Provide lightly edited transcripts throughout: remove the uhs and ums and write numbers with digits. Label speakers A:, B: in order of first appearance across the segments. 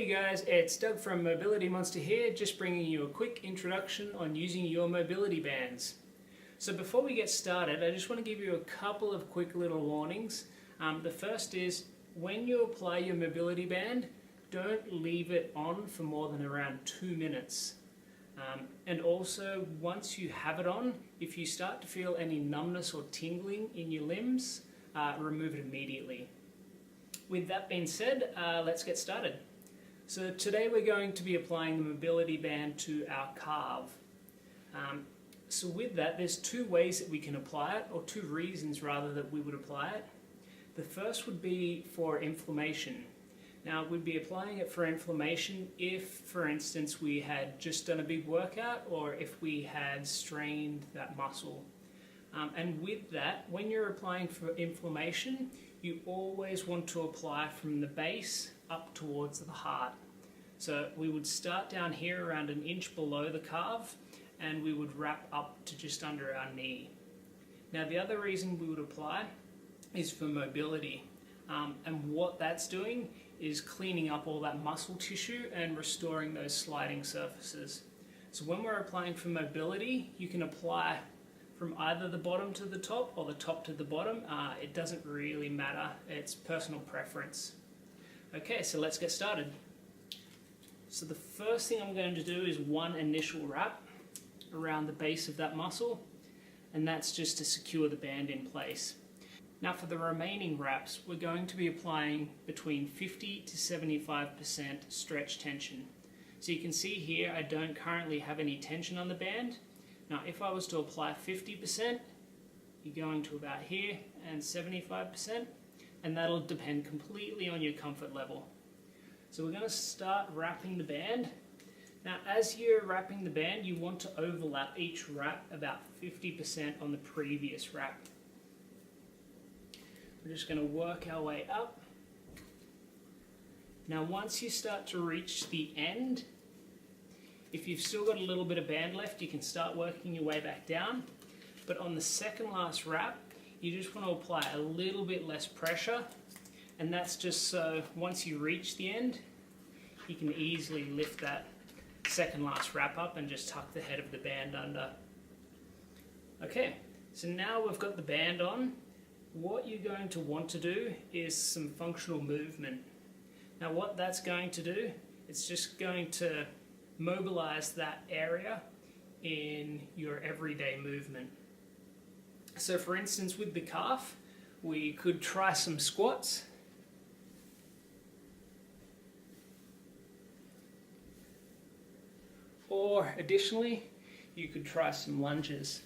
A: Hey guys, it's Doug from Mobility Monster here, just bringing you a quick introduction on using your mobility bands. So before we get started, I just want to give you a couple of quick little warnings. The first is, when you apply your mobility band, don't leave it on for more than around 2 minutes. And also, once you have it on, if you start to feel any numbness or tingling in your limbs, remove it immediately. With that being said, let's get started. So today we're going to be applying the mobility band to our calf. So with that, there's two ways that we can apply it, or two reasons rather that we would apply it. The first would be for inflammation. Now we'd be applying it for inflammation if, for instance, we had just done a big workout or if we had strained that muscle. And with that, when you're applying for inflammation, you always want to apply from the base up towards the heart. So we would start down here around an inch below the calf and we would wrap up to just under our knee. Now the other reason we would apply is for mobility. And what that's doing is cleaning up all that muscle tissue and restoring those sliding surfaces. So when we're applying for mobility, you can apply from either the bottom to the top or the top to the bottom. It doesn't really matter, it's personal preference. Okay, so let's get started. So the first thing I'm going to do is one initial wrap around the base of that muscle, and that's just to secure the band in place. Now for the remaining wraps, we're going to be applying between 50 to 75% stretch tension. So you can see here I don't currently have any tension on the band. Now if I was to apply 50%, you're going to about here, and 75%, and that'll depend completely on your comfort level. So we're going to start wrapping the band. Now as you're wrapping the band, you want to overlap each wrap about 50% on the previous wrap. We're just going to work our way up. Now once you start to reach the end, if you've still got a little bit of band left, you can start working your way back down. But on the second last wrap, you just want to apply a little bit less pressure, and that's just so once you reach the end, you can easily lift that second last wrap up and just tuck the head of the band under. Okay, so now we've got the band on. What you're going to want to do is some functional movement. Now what that's going to do, it's just going to mobilize that area in your everyday movement. So for instance, with the calf, we could try some squats. Or additionally, you could try some lunges.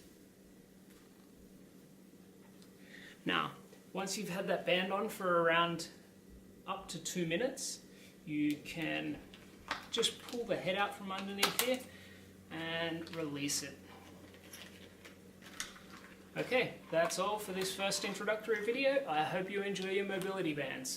A: Now, once you've had that band on for around up to 2 minutes, you can just pull the head out from underneath here and release it. Okay, that's all for this first introductory video. I hope you enjoy your mobility bands.